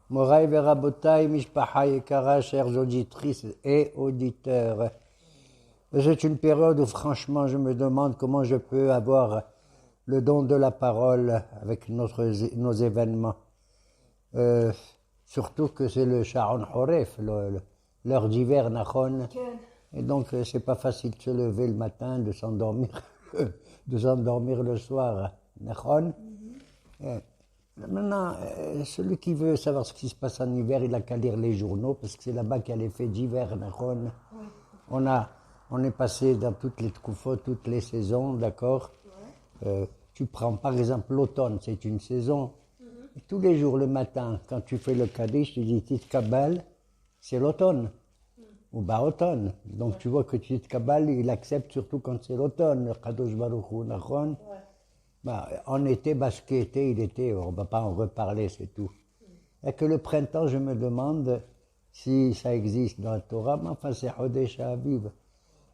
Moraï Verabotaï, Mishpaha Yekara, chères auditrices et auditeurs. C'est une période où franchement je me demande comment je peux avoir le don de la parole avec nos événements. Surtout que c'est le Sharon Horef, l'heure d'hiver, Nachon. Et donc c'est pas facile de se lever le matin, de s'endormir, de s'endormir le soir, Nachon. Maintenant, celui qui veut savoir ce qui se passe en hiver, il n'a qu'à lire les journaux, parce que c'est là-bas qu'il y a les faits d'hiver, Nachon. On est passé dans toutes les tkoufot, toutes les saisons, d'accord. Tu prends par exemple l'automne, c'est une saison. Et tous les jours le matin, quand tu fais le Kaddish, tu dis Tit Kabal, c'est l'automne. Ou automne. Donc tu vois que Tit Kabal, il accepte surtout quand c'est l'automne, le Kadosh Baruch Hu, Nachon. En été, ce qui était, il était, on ne va pas en reparler, c'est tout. Et que le printemps, je me demande si ça existe dans la Torah, mais enfin c'est Hodesh Aviv.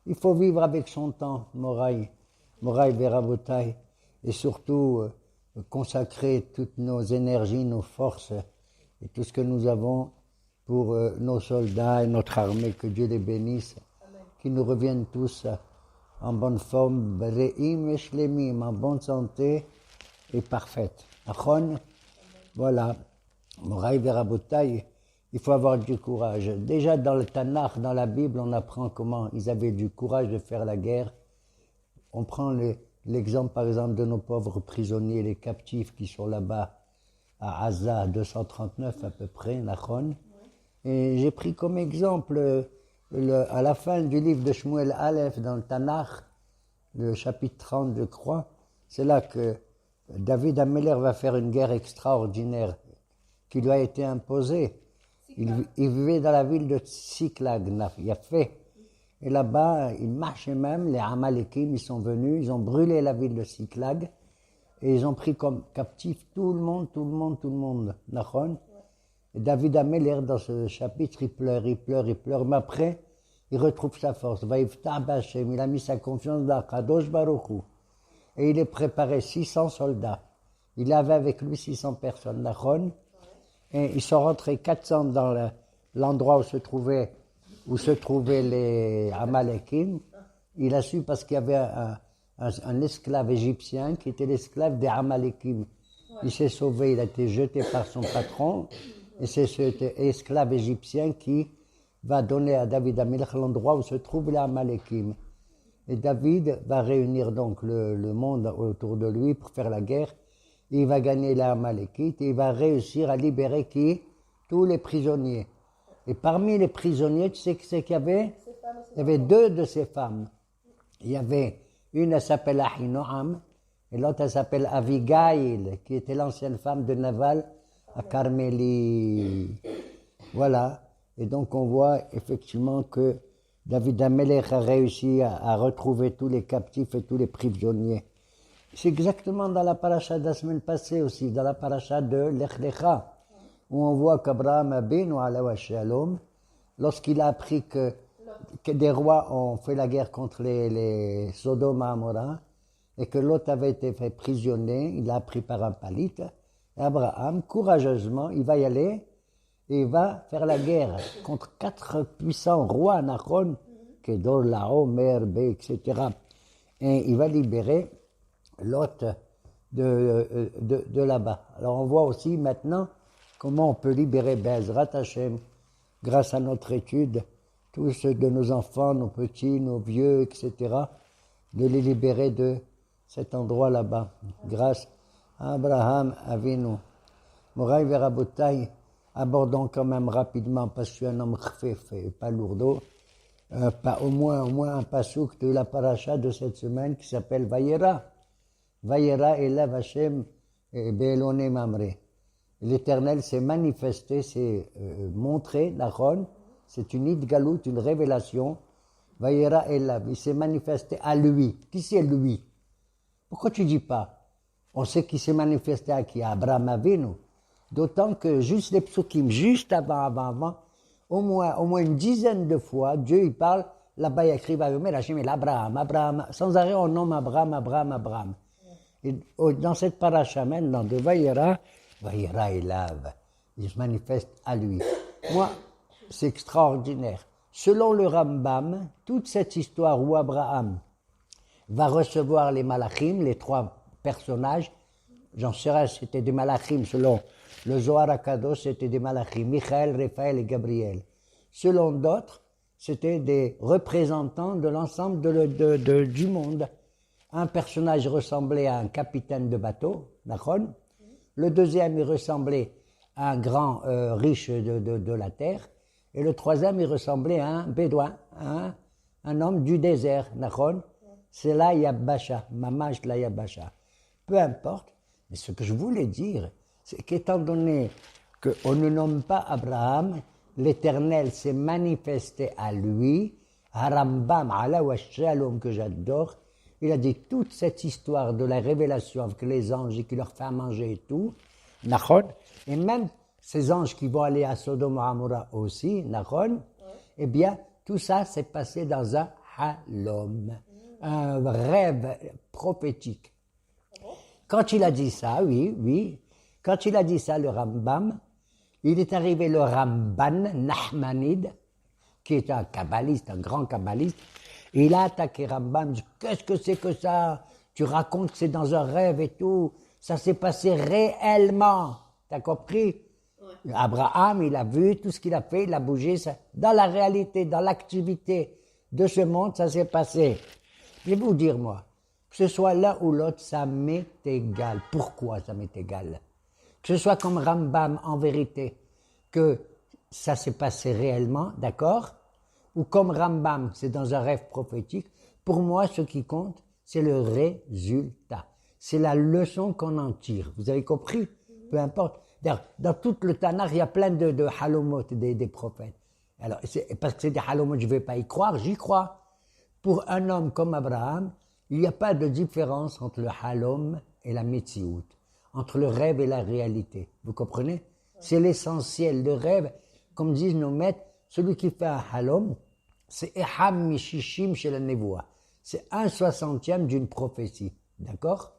Il faut vivre avec son temps, Moraï Verabotaï, et surtout consacrer toutes nos énergies, nos forces et tout ce que nous avons pour nos soldats et notre armée, que Dieu les bénisse, qu'ils nous reviennent tous en bonne forme, Bereim et Shlemim, en bonne santé et parfaite. Achon, voilà, Moraï Verabotaï, il faut avoir du courage. Déjà dans le Tanakh, dans la Bible, on apprend comment ils avaient du courage de faire la guerre. On prend l'exemple par exemple de nos pauvres prisonniers, les captifs qui sont là-bas à Gaza, 239 à peu près, Nachon. Et j'ai pris comme exemple à la fin du livre de Shmuel Aleph dans le Tanakh, le chapitre 30 je crois, c'est là que David Ameller va faire une guerre extraordinaire qui lui a été imposée. Il vivait dans la ville de Tsiklag, il a fait. Et là-bas, ils marchaient même, les Amalekim, ils sont venus, ils ont brûlé la ville de Tsiklag et ils ont pris comme captif tout le monde, Nachon. Et David Ameller, dans ce chapitre, il pleure, mais après, il retrouve sa force. Vaïfta B'Hashem, il a mis sa confiance dans Kadosh Baruch Hu. Et il est préparé 600 soldats. Il avait avec lui 600 personnes, Nachon. Et ils sont rentrés 400 dans l'endroit où se trouvaient les Amalekim. Il a su parce qu'il y avait un esclave égyptien qui était l'esclave des Amalekim. Il s'est sauvé, il a été jeté par son patron. Et c'est cet esclave égyptien qui va donner à David Amelech l'endroit où se trouvent les Amalekim. Et David va réunir donc le monde autour de lui pour faire la guerre. Il va gagner les Amalekites et il va réussir à libérer qui? Tous les prisonniers. Et parmi les prisonniers, tu sais qui c'est qu'il y avait? Il y avait deux de ces femmes. Il y avait une, elle s'appelle Ahinoam, et l'autre, elle s'appelle Avigail, qui était l'ancienne femme de Naval à Carmélie. Voilà. Et donc on voit effectivement que David Amelech a réussi à retrouver tous les captifs et tous les prisonniers. C'est exactement dans la paracha de la semaine passée aussi, dans la paracha de Lech Lecha, où on voit qu'Abraham Abinu alayhi shalom, lorsqu'il a appris que des rois ont fait la guerre contre les Sodome et Amora, et que l'autre avait été fait prisonnier, il l'a appris par un palit, Abraham, courageusement, il va y aller, et il va faire la guerre contre 4 puissants rois, Nachon, Kedor, Laomer, etc. Et il va libérer l'hôte de là-bas. Alors on voit aussi maintenant comment on peut libérer Bezrat Hashem grâce à notre étude, tous de nos enfants, nos petits, nos vieux, etc., de les libérer de cet endroit là-bas, grâce à Abraham Avinu. Moraï Verabotaï, abordons quand même rapidement, parce que je suis un homme khfef et pas lourdeau, au moins un pasouk de la paracha de cette semaine qui s'appelle Vayera. Vayera Elav Hashem Be'elone Mamre. L'Éternel s'est manifesté, s'est montré, Nachon, c'est une idgalout, une révélation. Vayera Elav, il s'est manifesté à lui. Qui c'est lui? Pourquoi tu dis pas? On sait qu'il s'est manifesté à qui? À Abraham Avinu. D'autant que juste les psukim, juste avant, au moins une dizaine de fois, Dieu il parle, là-bas il écrit Vayomer Hashem el Abraham, sans arrêt on nomme Abraham. Et dans cette paracha maintenant de Vayera Elav, il se manifeste à lui. Moi, c'est extraordinaire. Selon le Rambam, toute cette histoire où Abraham va recevoir les malachim, les trois personnages, j'en sais rien, c'était des malachim, selon le Zohar HaKadosh, c'était des malachim, Michael, Raphaël et Gabriel. Selon d'autres, c'était des représentants de l'ensemble du monde. Un personnage ressemblait à un capitaine de bateau, d'accord. Le deuxième, il ressemblait à un grand riche de la terre. Et le troisième, il ressemblait à un bédouin, un homme du désert, d'accord. C'est la Yabasha, Mamash la Yabasha. Peu importe, mais ce que je voulais dire, c'est qu'étant donné qu'on ne nomme pas Abraham, l'Éternel s'est manifesté à lui, Harambam, ala wa shalom, que j'adore. Il a dit toute cette histoire de la révélation avec les anges et qui leur fait à manger et tout, Nachon, et même ces anges qui vont aller à Sodome et Amora aussi, Nachon, eh bien, tout ça s'est passé dans un halom, un rêve prophétique. Quand il a dit ça, oui, quand il a dit ça, le Rambam, il est arrivé le Ramban Nachmanide, qui est un kabbaliste, un grand kabbaliste, et il a attaqué Rambam, il dit, qu'est-ce que c'est que ça? Tu racontes que c'est dans un rêve et tout, ça s'est passé réellement, t'as compris? Ouais. Abraham, il a vu tout ce qu'il a fait, il a bougé, ça, dans la réalité, dans l'activité de ce monde, ça s'est passé. Je vais vous dire, moi, que ce soit l'un ou l'autre, ça m'est égal. Pourquoi ça m'est égal? Que ce soit comme Rambam, en vérité, que ça s'est passé réellement, d'accord? Ou comme Rambam, c'est dans un rêve prophétique. Pour moi, ce qui compte, c'est le résultat. C'est la leçon qu'on en tire. Vous avez compris? Peu importe. Dans tout le Tanakh, il y a plein de halomot des prophètes. Alors, parce que c'est des halomot, je ne vais pas y croire, j'y crois. Pour un homme comme Abraham, il n'y a pas de différence entre le halom et la metsiout, entre le rêve et la réalité. Vous comprenez? C'est l'essentiel. Le rêve, comme disent nos maîtres, celui qui fait un halom, c'est Eham Mishishim chez la Nevoa. C'est 1/60e d'une prophétie. D'accord?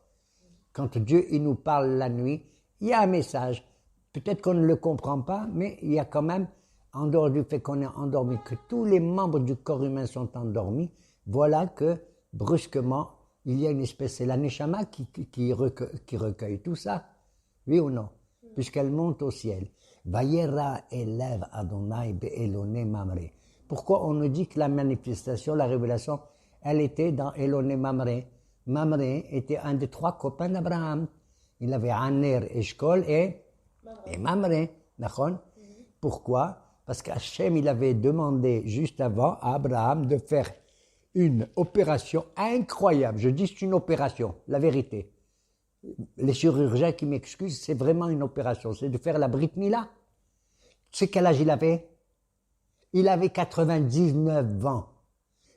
Quand Dieu il nous parle la nuit, il y a un message. Peut-être qu'on ne le comprend pas, mais il y a quand même, en dehors du fait qu'on est endormi, que tous les membres du corps humain sont endormis, voilà que, brusquement, il y a une espèce, c'est la Neshama qui recueille tout ça. Oui ou non? Puisqu'elle monte au ciel. Vayera elev Adonai be'elone mamre. Pourquoi on nous dit que la manifestation, la révélation, elle était dans Elone Mamre? Mamre était un des trois copains d'Abraham. Il avait Aner, Eshkol et Mamre. Pourquoi? Parce qu'Hachem, il avait demandé juste avant à Abraham de faire une opération incroyable. Je dis c'est une opération, la vérité. Les chirurgiens qui m'excusent, c'est vraiment une opération. C'est de faire la Brit Mila. Tu sais quel âge il avait? Il avait 99 ans.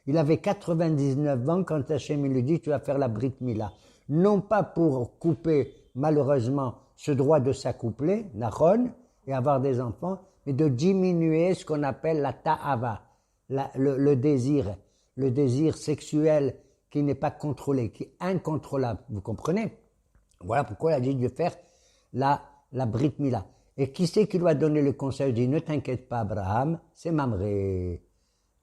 Il avait 99 ans quand Hachem lui dit tu vas faire la Brit Mila. Non pas pour couper malheureusement ce droit de s'accoupler, Nachon, et avoir des enfants, mais de diminuer ce qu'on appelle la ta'ava, le désir sexuel qui n'est pas contrôlé, qui est incontrôlable. Vous comprenez? Voilà pourquoi il a dit de faire la Brit Mila. Et qui c'est qui lui a donné le conseil? Il dit, ne t'inquiète pas, Abraham, c'est Mamré.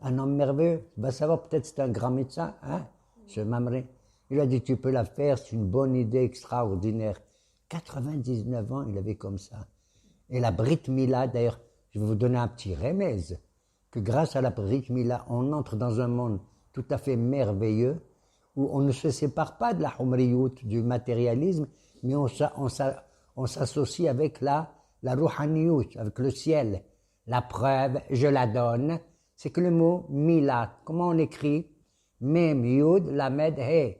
Un homme merveilleux. Va savoir, peut-être c'est un grand médecin, hein, ce Mamré. Il a dit, tu peux la faire, c'est une bonne idée extraordinaire. 99 ans, il avait comme ça. Et la Brit Mila, d'ailleurs, je vais vous donner un petit remède, que grâce à la Brit Mila, on entre dans un monde tout à fait merveilleux, où on ne se sépare pas de la humriyut, du matérialisme, mais on s'associe avec la rouhaniyut, avec le ciel. La preuve, je la donne, c'est que le mot Mila, comment on écrit? Mem, Yud, Lamed, He.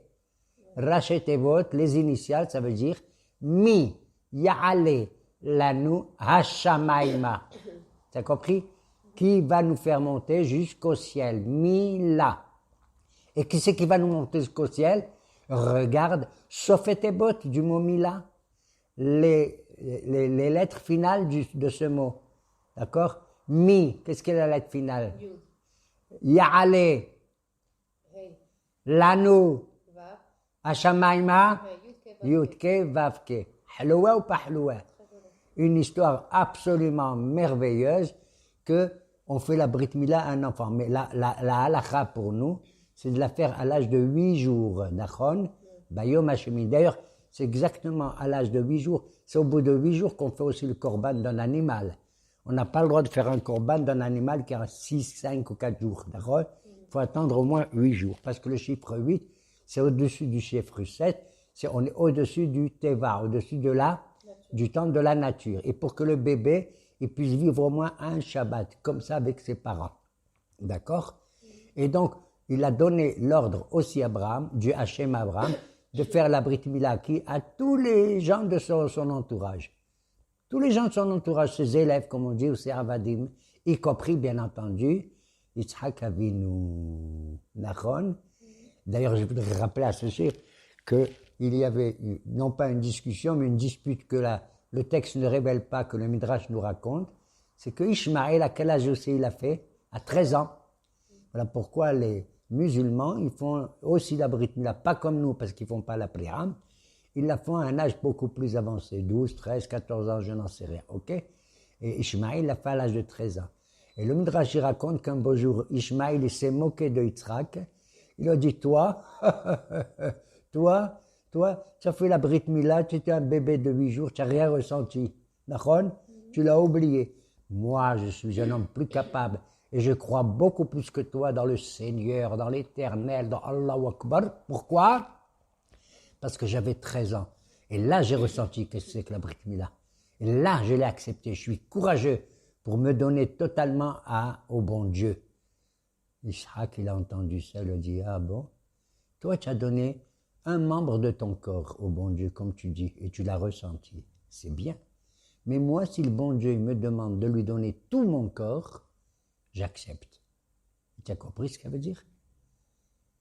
Rachetevot, les initiales, ça veut dire Mi, Ya'ale, Lanu, Hashamaima. T'as compris? Qui va nous faire monter jusqu'au ciel? Mila. Et qui c'est qui va nous monter jusqu'au ciel? Regarde, Sofetebot du mot Mila. Les lettres finales de ce mot. D'accord? Mi, qu'est-ce qu'est la lettre finale? Ya'ale. Lanu. Hashamaima. Yudke, Vavke. Haloua ou pas haloua? une histoire absolument merveilleuse que on fait la Brit Mila à un enfant. Mais la halakha pour nous, c'est de la faire à l'âge de 8 jours. Nachon, Bayom Hashemi. D'ailleurs, c'est exactement à l'âge de 8 jours. C'est au bout de 8 jours qu'on fait aussi le korban d'un animal. On n'a pas le droit de faire un korban d'un animal qui a 6, 5 ou 4 jours. D'accord? Il faut attendre au moins 8 jours. Parce que le chiffre 8, c'est au-dessus du chiffre 7. On est au-dessus du Teva, au-dessus du temps de la nature. Et pour que le bébé il puisse vivre au moins un Shabbat, comme ça avec ses parents. D'accord? Et donc, il a donné l'ordre aussi à Abraham, Dieu Hachem Abraham, de faire la Brit Mila à tous les gens de son entourage. Tous les gens de son entourage, ses élèves, comme on dit, ou ses avadim, y compris, bien entendu, Yitzhak Avinu Nachon. D'ailleurs, je voudrais rappeler à ce chiffre qu'il y avait, non pas une discussion, mais une dispute que le texte ne révèle pas, que le Midrash nous raconte, c'est que Ishmaël, à quel âge aussi il a fait? À 13 ans. Voilà pourquoi les musulmans, ils font aussi la Brit Mila, pas comme nous, parce qu'ils ne font pas la Priham, ils la font à un âge beaucoup plus avancé, 12, 13, 14 ans, je n'en sais rien, ok? Et Ishmaël l'a fait à l'âge de 13 ans. Et le Midrash, il raconte qu'un beau jour, Ishmaël, il s'est moqué de Yitzhak. Il a dit, toi, tu as fait la Brit Mila, tu étais un bébé de 8 jours, tu n'as rien ressenti. Nachon, tu l'as oublié. Moi, je suis un homme plus capable et je crois beaucoup plus que toi dans le Seigneur, dans l'Éternel, dans Allahu Akbar. Pourquoi? Parce que j'avais 13 ans. Et là, j'ai ressenti que c'est que la Brit Mila. Et là, je l'ai accepté. Je suis courageux pour me donner totalement au bon Dieu. Ishaq, il a entendu ça, il a dit, ah bon, toi, tu as donné un membre de ton corps au bon Dieu, comme tu dis, et tu l'as ressenti. C'est bien. Mais moi, si le bon Dieu me demande de lui donner tout mon corps, j'accepte. Tu as compris ce que ça veut dire?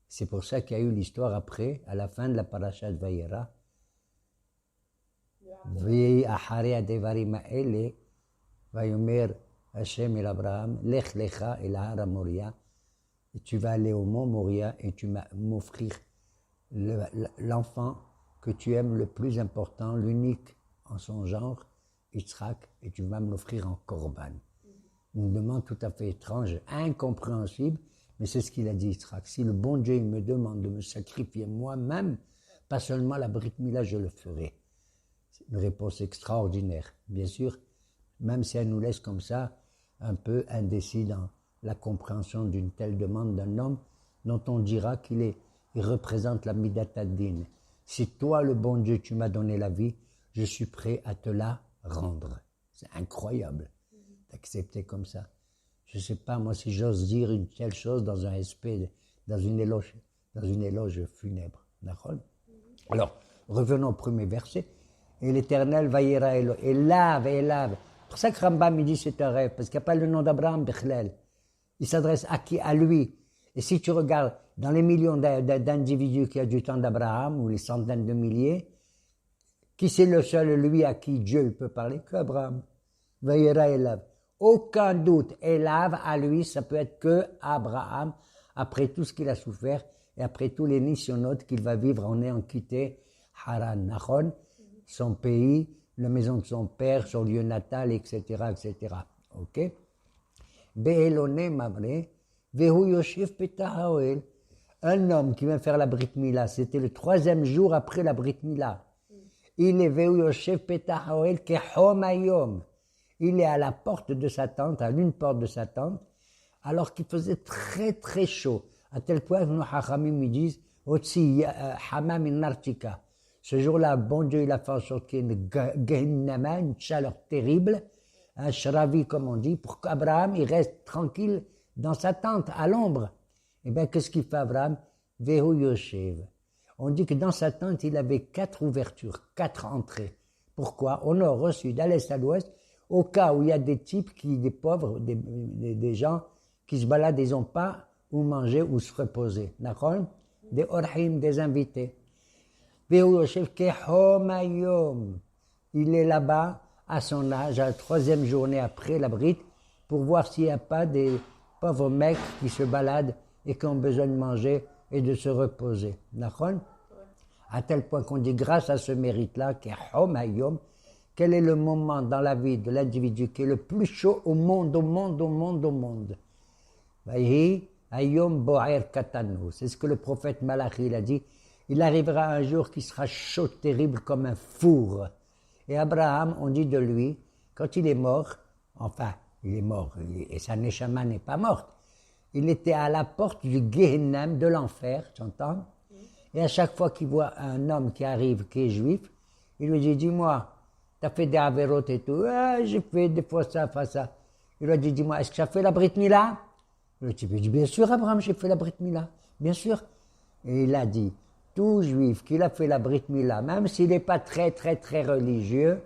C'est pour ça qu'il y a eu l'histoire après, à la fin de la parasha de Vayera. V'yehi acharei hadevarim ha'ele, vayomer Hashem el Abraham, lech lecha el har Moria, et tu vas aller au mont Moria et tu vas m'offrir l'enfant que tu aimes le plus important, l'unique en son genre, Yitzhak, et tu vas me l'offrir en korban. Une demande tout à fait étrange, incompréhensible, mais c'est ce qu'il a dit Yitzhak. Si le bon Dieu me demande de me sacrifier moi-même, pas seulement la Brit Mila, je le ferai. C'est une réponse extraordinaire, bien sûr, même si elle nous laisse comme ça, un peu indécis dans la compréhension d'une telle demande d'un homme dont on dira qu'il représente la Midat ad-Din. Si toi, le bon Dieu, tu m'as donné la vie, je suis prêt à te la rendre. C'est incroyable d'accepter comme ça. Je ne sais pas, moi, si j'ose dire une telle chose dans un respect, dans une éloge funèbre. D'accord? Alors, revenons au premier verset. Et l'Éternel Vayera Elo, et lave. C'est pour ça que Rambam il dit c'est un rêve, parce qu'il n'y a pas le nom d'Abraham, Bechlel. Il s'adresse à qui? À lui. Et si tu regardes dans les millions d'individus qui a du temps d'Abraham, ou les centaines de milliers, qui c'est le seul, lui, à qui Dieu peut parler? Qu'Abraham. Vayera Elav. Aucun doute. Elav, à lui, ça peut être que Abraham, après tout ce qu'il a souffert, et après tous les nisyonotes qu'il va vivre en ayant quitté Haran Nachon, son pays, la maison de son père, son lieu natal, etc., etc. Ok? Be'elone mamre, vehu yoshev petah haoel. Un homme qui vient faire la Brit Mila, c'était le 3e jour après la Brit Mila. Il est vehu yoshev petah haoel kechom hayom. Il est à la porte de sa tente, à l'une porte de sa tente, alors qu'il faisait très très chaud. À tel point que nos hachamim me disent, Otsi hamam in nartika. Ce jour-là, bon Dieu, il a fait en sorte qu'il y ait une chaleur terrible, un shravi, comme on dit, pour qu'Abraham, il reste tranquille dans sa tente, à l'ombre. Eh bien, qu'est-ce qu'il fait, Abraham? Vehu Yoshev. On dit que dans sa tente, il avait 4 ouvertures, 4 entrées. Pourquoi? Au nord, au sud, à l'est, à l'ouest, au cas où il y a des types, des pauvres, des gens qui se baladent, ils n'ont pas où manger ou se reposer. D'accord? Des orhim, des invités. Il est là-bas, à son âge, à la 3e journée après la Brit, pour voir s'il n'y a pas des pauvres mecs qui se baladent et qui ont besoin de manger et de se reposer. D'accord? À tel point qu'on dit, grâce à ce mérite-là, quel est le moment dans la vie de l'individu qui est le plus chaud au monde, au monde, au monde, au monde? Vayhi Ayom Bo'er Katanu. C'est ce que le prophète Malachi il a dit. Il arrivera un jour qui sera chaud, terrible comme un four. Et Abraham, on dit de lui, quand il est mort, enfin, il est mort, et sa neshama n'est pas morte, il était à la porte du Gehennem, de l'enfer, tu entends? Et à chaque fois qu'il voit un homme qui arrive, qui est juif, il lui dit, dis-moi, t'as fait des avérotes et tout? Ah, j'ai fait des fois ça, fois ça. Il lui a dit, dis-moi, est-ce que tu as fait la Brit Mila? Le type dit, bien sûr, Abraham, j'ai fait la Brit Mila, bien sûr. Et il a dit, tout juif qui a fait la Brit Mila, même s'il n'est pas très, très, très religieux,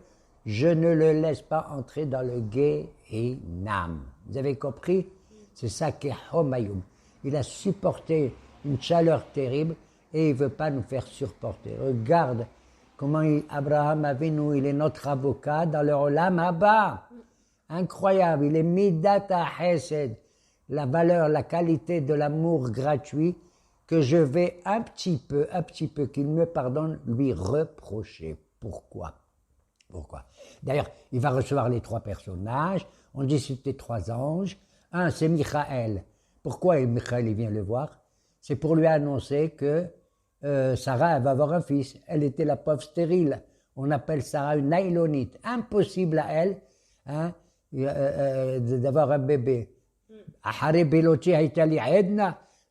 je ne le laisse pas entrer dans le Gehenam. Vous avez compris? C'est ça qui est Homayum. Il a supporté une chaleur terrible et il ne veut pas nous faire supporter. Regarde comment Abraham Avinu, il est notre avocat dans le Olam Haba. Incroyable, il est Midat HaChesed, la valeur, la qualité de l'amour gratuit que je vais un petit peu, qu'il me pardonne, lui reprocher. Pourquoi? D'ailleurs, il va recevoir les 3 personnages. On dit c'était 3 anges. Un, c'est Michaël. Pourquoi Michaël il vient le voir? C'est pour lui annoncer que Sarah elle va avoir un fils. Elle était la pauvre stérile. On appelle Sarah une naïlonite. Impossible à elle d'avoir un bébé.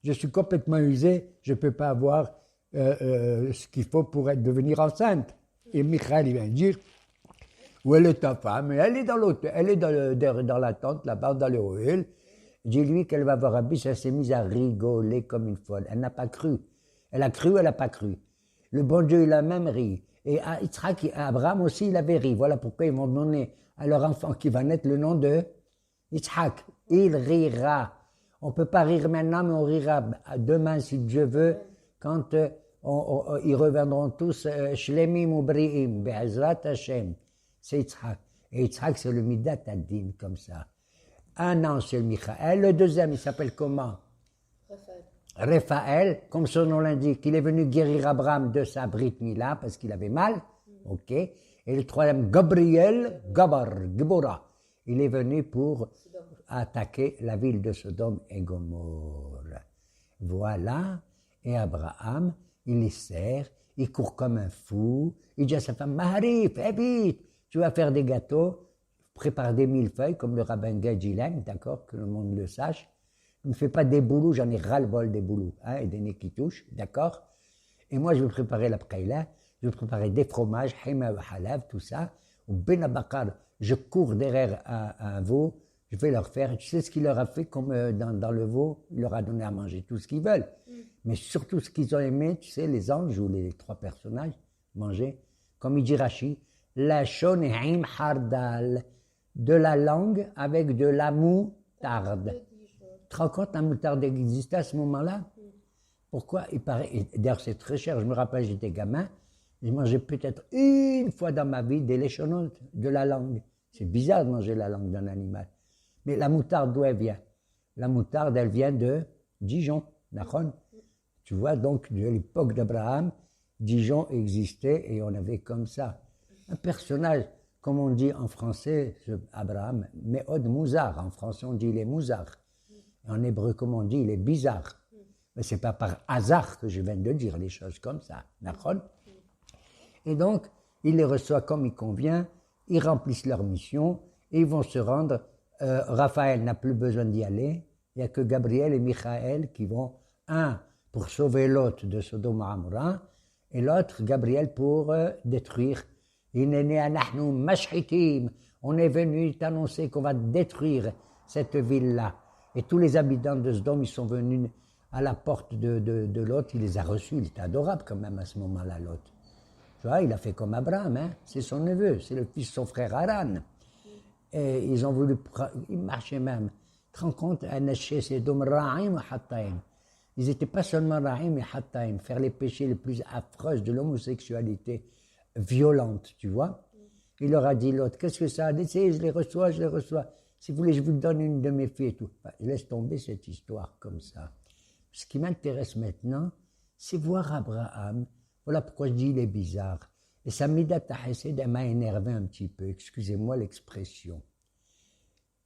Je suis complètement usé. Je ne peux pas avoir ce qu'il faut pour devenir enceinte. Et Michaël il vient dire, où elle est ta femme? Elle est dans l'hôtel, elle est dans la tente, là-bas, dans le Ohel. Dis-lui qu'elle va avoir un bis, elle s'est mise à rigoler comme une folle. Elle n'a pas cru. Elle a cru, elle n'a pas cru. Le bon Dieu, il a même ri. Et Abraham aussi, il avait ri. Voilà pourquoi ils vont donner à leur enfant qui va naître le nom de Yitzhak. Il rira. On ne peut pas rire maintenant, mais on rira demain, si Dieu veut, quand ils reviendront tous, Shlemim ou Bri'im, Be'ezrat Hashem. C'est Yitzhak. Et Yitzhak, c'est le Midat Adin, comme ça. Un an, c'est le Michaël. Le deuxième, il s'appelle comment? Raphaël, comme son nom l'indique. Il est venu guérir Abraham de sa Brit Mila, parce qu'il avait mal. Ok. Et le troisième, Gabriel, Gibora. Il est venu pour attaquer la ville de Sodome et Gomorrhe. Voilà. Et Abraham, il les sert. Il court comme un fou. Il dit à sa femme, Maharif, vite. Tu vas faire des gâteaux, prépare des millefeuilles, comme le rabbin Gadjilen, d'accord, que le monde le sache. Ne me fais pas des boulous, j'en ai ras-le-bol des boulous, et des nez qui touchent, d'accord. Et moi, je vais préparer la praïla, je vais préparer des fromages, hima ou halav, tout ça. Ou benabakar, je cours derrière un veau, je vais leur faire, tu sais ce qu'il leur a fait, comme dans le veau, il leur a donné à manger tout ce qu'ils veulent. Mais surtout ce qu'ils ont aimé, tu sais, les anges ou les 3 personnages, manger, comme il dit Rashi, la shonehim hardal, de la langue avec de la moutarde. Tu te rends compte, la moutarde existait à ce moment-là? Pourquoi? Il paraît, d'ailleurs c'est très cher, je me rappelle, j'étais gamin, j'ai mangé peut-être une fois dans ma vie des léchonotes, de la langue. C'est bizarre de manger la langue d'un animal. Mais la moutarde, d'où elle vient? La moutarde, elle vient de Dijon, d'accord? Tu vois, donc, de l'époque d'Abraham, Dijon existait et on avait comme ça un personnage, comme on dit en français, Abraham, Meod Mouzar. En français, on dit il est Mouzar. En hébreu, comme on dit, il est bizarre. Mais ce n'est pas par hasard que je viens de dire les choses comme ça. D'accord? Et donc, il les reçoit comme il convient, ils remplissent leur mission et ils vont se rendre. Raphaël n'a plus besoin d'y aller. Il n'y a que Gabriel et Michaël qui vont, un pour sauver l'autre de Sodome et Amora, et l'autre, Gabriel, pour détruire. On est venu t'annoncer qu'on va détruire cette ville-là. Et tous les habitants de Sodome, ils sont venus à la porte de l'autre, il les a reçus, il était adorable quand même à ce moment-là, l'autre. Tu vois, il a fait comme Abraham, hein? C'est son neveu, c'est le fils de son frère Haran. Et ils ont voulu, ils marchaient même. Tu te rends compte, ils n'étaient pas seulement Rahim mais Hattaim, faire les péchés les plus affreux de l'homosexualité violente, tu vois. Il leur a dit l'autre, qu'est-ce que ça a dit? Je les reçois. Si vous voulez, je vous donne une de mes filles et tout. Enfin, je laisse tomber cette histoire comme ça. Ce qui m'intéresse maintenant, c'est voir Abraham. Voilà pourquoi je dis il est bizarre. Et sa Midat HaChesed, elle m'a énervé un petit peu, excusez-moi l'expression.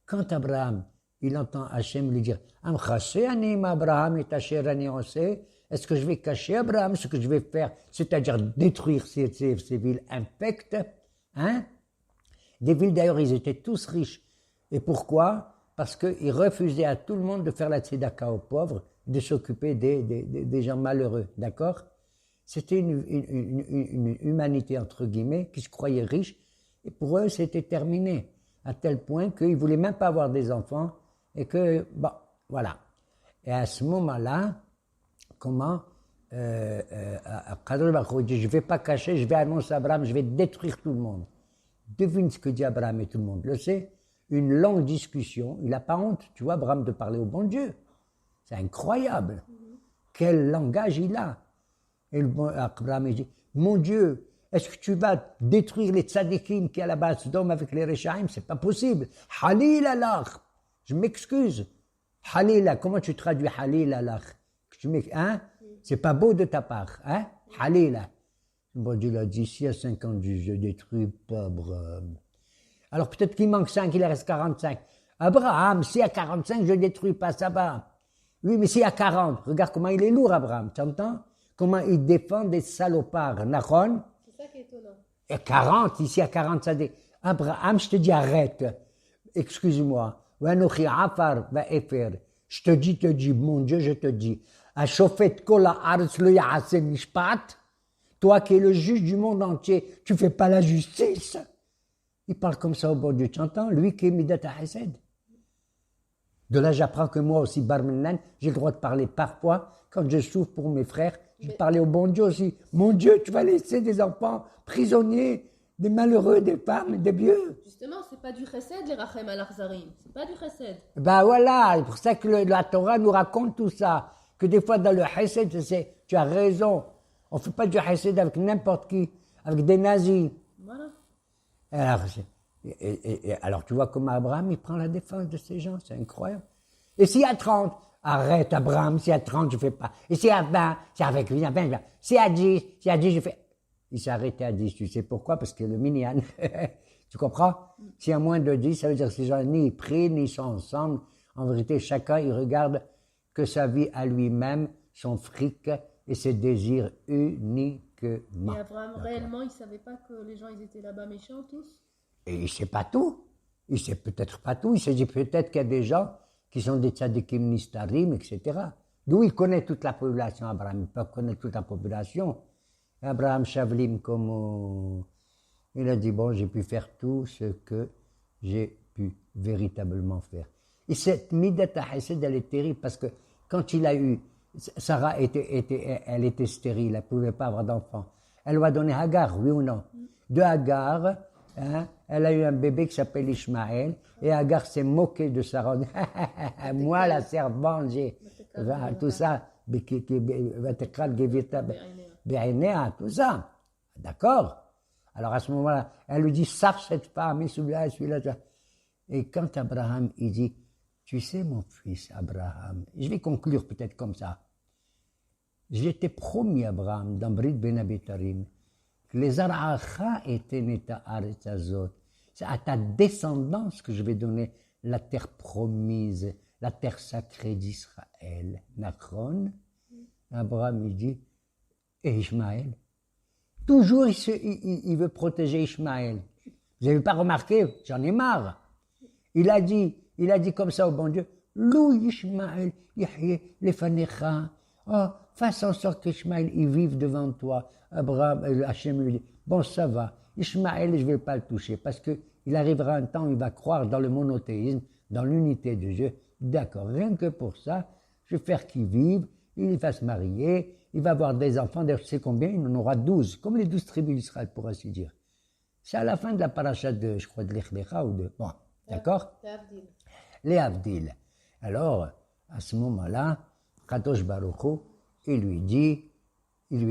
Quand Abraham, il entend Hachem lui dire « Am chassé anim Abraham et asher ani oseh » est-ce que je vais cacher Abraham ce que je vais faire, c'est-à-dire détruire ces villes infectes, hein? Des villes d'ailleurs, ils étaient tous riches. Et pourquoi? Parce qu'ils refusaient à tout le monde de faire la tzedaka aux pauvres, de s'occuper des gens malheureux, d'accord? C'était une humanité, entre guillemets, qui se croyait riche, et pour eux, c'était terminé, à tel point qu'ils ne voulaient même pas avoir des enfants, et que, bon, voilà. Et à ce moment-là, comment Kadosh Baruch Hu dit, je ne vais pas cacher, je vais annoncer à Abraham, je vais détruire tout le monde. Devine ce que dit Abraham, et tout le monde le sait, une longue discussion, il n'a pas honte, tu vois, Abraham, de parler au bon Dieu. C'est incroyable. Quel langage il a. Et Abraham dit, mon Dieu, est-ce que tu vas détruire les tzadikim qui à la base d'hommes avec les Rechaim? C'est pas possible. Halil Allah. Je m'excuse. Halil, comment tu traduis Halil Allah? Hein? C'est pas beau de ta part. Hein? Halil. Bon Dieu l'a dit, si à 50 je détruis pas Abraham. Alors peut-être qu'il manque 5, il reste 45. Abraham, si à 45 je détruis pas, ça va. Oui, mais si à 40, regarde comment il est lourd Abraham, tu entends? Comment il défend des salopards, Nahon? C'est ça qui est étonnant. Et 40, ici à 40, ça dit, Abraham, je te dis arrête, excuse-moi. Je te dis, mon Dieu, je te dis, toi qui es le juge du monde entier, tu fais pas la justice. Il parle comme ça au bon Dieu, tu entends? Lui qui est Midat HaChesed. De là, j'apprends que moi aussi, Bar Minan, j'ai le droit de parler parfois, quand je souffre pour mes frères, je parlais au bon Dieu aussi. Mon Dieu, tu vas laisser des enfants prisonniers, des malheureux, des femmes, des vieux. Justement, c'est pas du chesed, les rachem al-akhzarim. C'est pas du chesed. Ben voilà, c'est pour ça que la Torah nous raconte tout ça. Que des fois, dans le chesed, tu as raison. On ne fait pas du chesed avec n'importe qui, avec des nazis. Voilà. Alors, tu vois comment Abraham, il prend la défense de ces gens, c'est incroyable. Et s'il y a 30, arrête Abraham, s'il y a 30, je ne fais pas. Et s'il y a 20, c'est avec 20. S'il y a 10, je fais. Il s'est arrêté à 10, tu sais pourquoi? Parce que le minyan, tu comprends? S'il y a moins de 10, ça veut dire que ces gens ni ils prient, ni ils sont ensemble. En vérité, chacun, il regarde que sa vie à lui-même, son fric et ses désirs uniquement. Et Abraham, réellement, il ne savait pas que les gens, ils étaient là-bas méchants, tous? Et il ne sait pas tout. Il ne sait peut-être pas tout. Il s'est dit peut-être qu'il y a des gens qui sont des tzadikim nistarim, etc. D'où il connaît toute la population, Abraham. Il peut connaître toute la population. Abraham Shavlim, comme il a dit, bon, j'ai pu faire tout ce que j'ai pu véritablement faire. Et cette Midat HaChesed, elle est terrible parce que quand il a eu, Sarah elle était stérile, elle ne pouvait pas avoir d'enfant. Elle lui a donné Hagar, oui ou non? De Hagar, hein, elle a eu un bébé qui s'appelle Ishmaël, et Hagar s'est moquée de Sarah. Moi, la servante, j'ai tout ça, tout ça. D'accord? Alors à ce moment-là, elle lui dit, sache cette femme, et celui-là. Et quand Abraham, il dit, tu sais mon fils Abraham, je vais conclure peut-être comme ça. Je t'ai promis, Abraham, dans Brit Ben Abitarim, que les Aracha étaient neta Aretz Azot. C'est à ta descendance que je vais donner la terre promise, la terre sacrée d'Israël. Nachon? Abraham, il dit, et Ishmaël? Toujours, il veut protéger Ishmaël. Vous n'avez pas remarqué? J'en ai marre. Il a dit comme ça au bon Dieu, Lou Ishmaël, Yahye, Lefanecha. Oh, fasse en sorte qu'Ishmaël, il vive devant toi. Abraham, Hachem lui dit, bon, ça va. Ishmaël, je ne vais pas le toucher parce qu'il arrivera un temps où il va croire dans le monothéisme, dans l'unité de Dieu. D'accord, rien que pour ça, je vais faire qu'il vive, il va se marier, il va avoir des enfants, d'ailleurs, tu sais combien? Il en aura 12, comme les 12 tribus d'Israël, pour ainsi dire. C'est à la fin de la paracha de, je crois, de Lech Lecha ou de... Bon, d'accord? Les Avdil. Alors, à ce moment-là, Kadosh Baruch Hu, il lui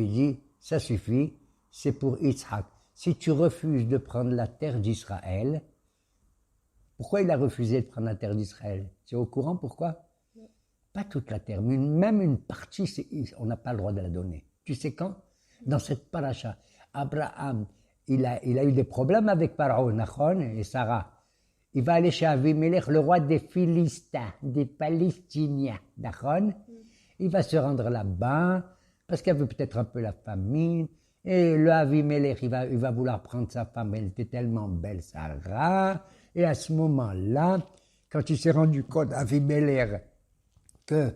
dit, ça suffit, c'est pour Yitzhak. Si tu refuses de prendre la terre d'Israël, pourquoi il a refusé de prendre la terre d'Israël? Tu es au courant pourquoi? Pas toute la terre, mais même une partie, on n'a pas le droit de la donner. Tu sais quand? Dans cette paracha, Abraham, il a eu des problèmes avec Pharaon, Nachon et Sarah. Il va aller chez Avimelech, le roi des Philistins, des Palestiniens, Nachon. Il va se rendre là-bas, parce qu'il y avait peut-être un peu la famine. Et le Avimelech, il va vouloir prendre sa femme, elle était tellement belle, Sarah. Et à ce moment-là, quand il s'est rendu compte, Avimelech, que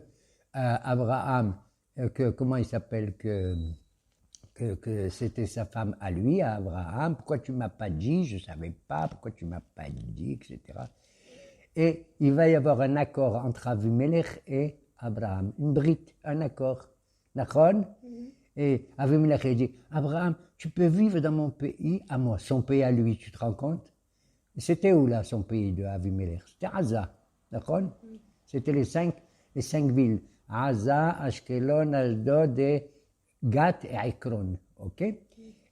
Abraham, comment il s'appelle, que c'était sa femme à lui, à Abraham, pourquoi tu m'as pas dit, je savais pas, pourquoi tu m'as pas dit, etc. Et il va y avoir un accord entre Avimelech et Abraham, une brite, un accord, d'accord. Et Avimelech a dit, Abraham, tu peux vivre dans mon pays à moi, son pays à lui, tu te rends compte? C'était où là, son pays de Avimelech? C'était Gaza, d'accord. C'était les cinq villes, Gaza, Ashkelon, Ashdod et Gath et Ekron, ok?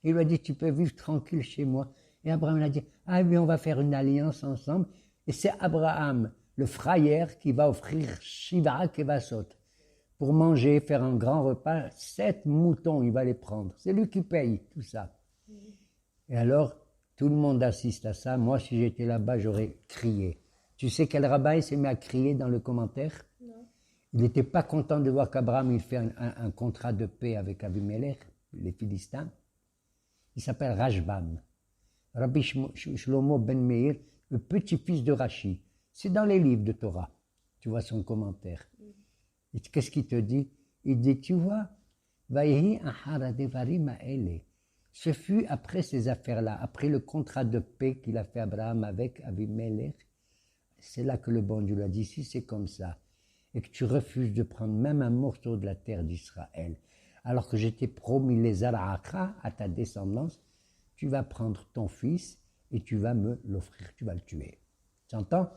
Il lui a dit, tu peux vivre tranquille chez moi. Et Abraham a dit, ah oui, on va faire une alliance ensemble. Et c'est Abraham, le frayeur, qui va offrir Shiva Kevasot pour manger, faire un grand repas. 7 moutons, il va les prendre. C'est lui qui paye tout ça. Et alors, tout le monde assiste à ça. Moi, si j'étais là-bas, j'aurais crié. Tu sais quel rabbin s'est mis à crier dans le commentaire? Non. Il n'était pas content de voir qu'Abraham il fait un contrat de paix avec Abimelech, les Philistins. Il s'appelle Rashbam. Rabbi Shlomo ben Meir, le petit-fils de Rashi. C'est dans les livres de Torah. Tu vois son commentaire. Et qu'est-ce qu'il te dit? Il dit, tu vois, Vayehi ahara devarim ha'ele. Ce fut après ces affaires-là, après le contrat de paix qu'il a fait Abraham avec Abimelech. C'est là que le bon Dieu lui a dit, si c'est comme ça, et que tu refuses de prendre même un morceau de la terre d'Israël, alors que je t'ai promis les Aracha à ta descendance, tu vas prendre ton fils et tu vas me l'offrir, tu vas le tuer. Tu entends?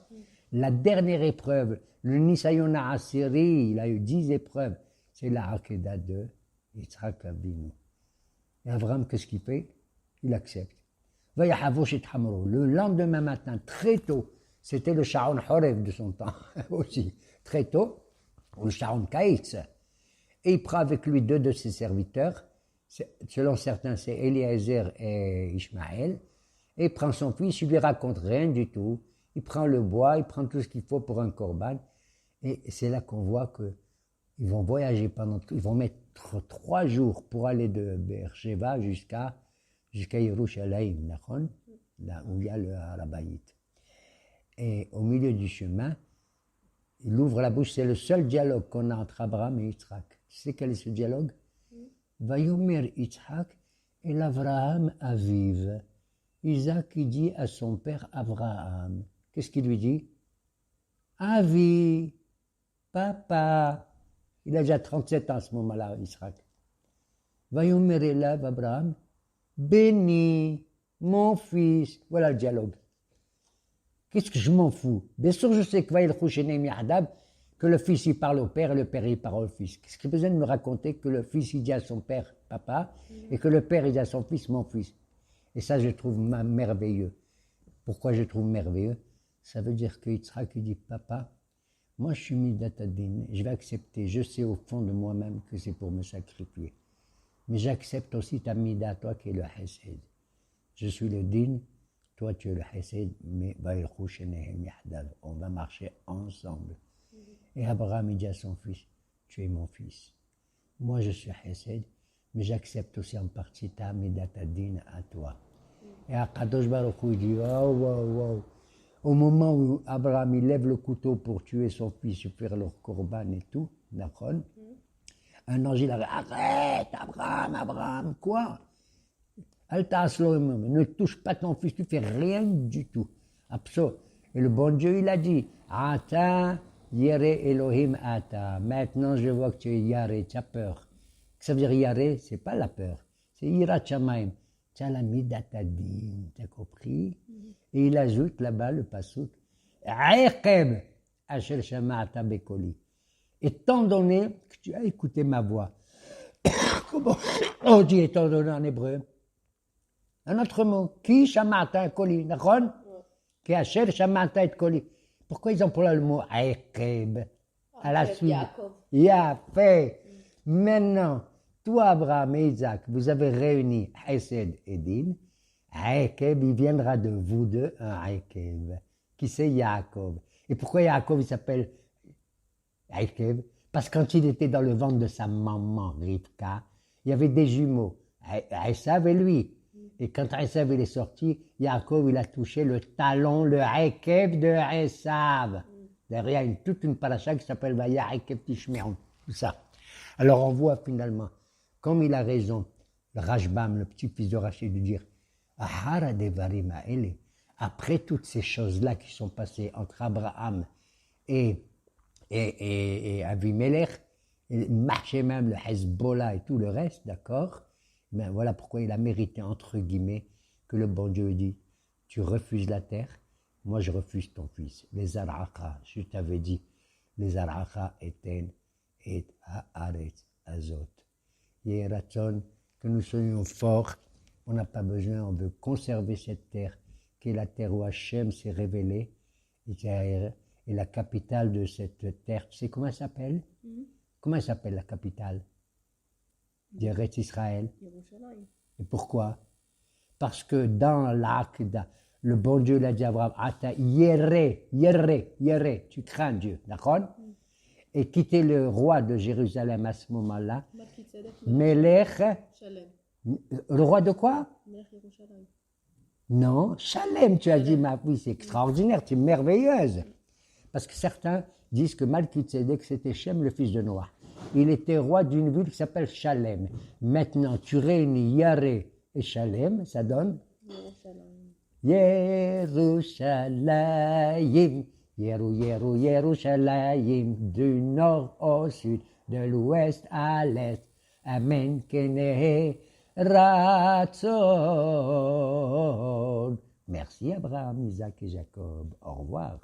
La dernière épreuve, le Nisayona Asiri, il a eu 10 épreuves, c'est la Hakeda de Yitzhak Avinu. Et Abraham, qu'est-ce qu'il fait? Il accepte. Le lendemain matin, très tôt, c'était le Sharon Horev de son temps aussi, très tôt, ou le Sharon Kaïtz. Et il prend avec lui 2 de ses serviteurs, selon certains c'est Eliezer et Ishmaël, et il prend son fils, il lui raconte rien du tout, il prend le bois, il prend tout ce qu'il faut pour un korban, et c'est là qu'on voit qu'ils vont voyager ils vont mettre 3 jours pour aller de Beersheba jusqu'à Yerushalayim, là où il y a le Harabayit. Et au milieu du chemin, il ouvre la bouche, c'est le seul dialogue qu'on a entre Abraham et Yitzhak. Tu sais quel est ce dialogue? Vayomer Yitzhak et Avraham Aviv. Isaac il dit à son père Abraham. Qu'est-ce qu'il lui dit? Avi, papa. Il a déjà 37 ans à ce moment-là, Yitzhak. Vayomer Elav Abraham, béni, mon fils. Voilà le dialogue. Qu'est-ce que je m'en fous? Bien sûr, je sais que le fils il parle au père et le père il parle au fils. Qu'est-ce qu'il a besoin de me raconter que le fils il dit à son père papa et que le père il dit à son fils mon fils? Et ça, je trouve merveilleux. Pourquoi je trouve merveilleux? Ça veut dire que Yitzhak il dit papa, moi je suis Midatadin, je vais accepter. Je sais au fond de moi-même que c'est pour me sacrifier. Mais j'accepte aussi ta Mida, toi qui es le Hesed. Je suis le Din. Toi, tu es le Hesed, mais on va marcher ensemble. Et Abraham il dit à son fils, tu es mon fils. Moi, je suis Hesed, mais j'accepte aussi en partie ta Midatadin à toi. Et Akadosh Baruch Hu, il dit, wow. Au moment où Abraham il lève le couteau pour tuer son fils, faire leur korban et tout, d'accord? Un ange il a dit, arrête, Abraham, quoi? Ne touche pas ton fils, tu fais rien du tout. Absolument. Et le bon Dieu, il a dit, Ata, Yere Elohim Ata. Maintenant, je vois que tu es Yare, tu as peur. Ça veut dire Yare, c'est pas la peur, c'est Yirat Shamaim. Tu as la Midatadin, tu as compris? Et il ajoute là-bas le pasuk, Aeqeb, Asher Shama'ata Bekoli. Étant donné que tu as écouté ma voix, comment on dit étant donné en hébreu? Un autre mot, qui Shama'ata Koli, d'accord? Qui Asher Shama'ata et Koli. Pourquoi ils emploient le mot Aeqeb à la suite? Yafé. Maintenant, toi, Abraham et Isaac, vous avez réuni Hesed et Din, Aïkeb, il viendra de vous deux un Aïkeb, qui c'est Yaakov. Et pourquoi Yaakov il s'appelle Aïkeb? Parce que quand il était dans le ventre de sa maman, Rivka, il y avait des jumeaux, Esav et lui. Et quand Esav il est sorti, Yaakov il a touché le talon, le Aïkeb de Esav. Derrière, il y a toute une paracha qui s'appelle Vaya Aïkeb Tishmeon, tout ça. Alors on voit finalement, comme il a raison, le Rashbam, le petit-fils de Rachid, de dire Ahara devarim ha'ele, après toutes ces choses-là qui sont passées entre Abraham et Avimelech, et même le Hezbollah et tout le reste, d'accord? Ben voilà pourquoi il a mérité, entre guillemets, que le bon Dieu dit tu refuses la terre, moi je refuse ton fils. Les Aracha, je t'avais dit, les Aracha eten et haaretz azot. Yeraton, que nous soyons forts, on n'a pas besoin, on veut conserver cette terre, qui est la terre où Hachem s'est révélé, et la capitale de cette terre, tu sais comment elle s'appelle? Comment elle s'appelle la capitale d'Eretz Israël? Et pourquoi? Parce que dans l'Aqda, le bon Dieu l'a dit à Abraham, Ata yere, tu crains Dieu, d'accord? Et quitter le roi de Jérusalem à ce moment-là, Melech, le roi de quoi? Non, Shalem, tu as dit, ma fille, c'est extraordinaire, tu es merveilleuse. Parce que certains disent que Malkitzedek, c'était Shem, le fils de Noah. Il était roi d'une ville qui s'appelle Shalem. Maintenant, tu réunis Yaré et Shalem, ça donne Yerushalayim, Yerushalayim, du nord au sud, de l'ouest à l'est. Amen, Kenehe, Ratzon. Merci Abraham, Isaac et Jacob. Au revoir.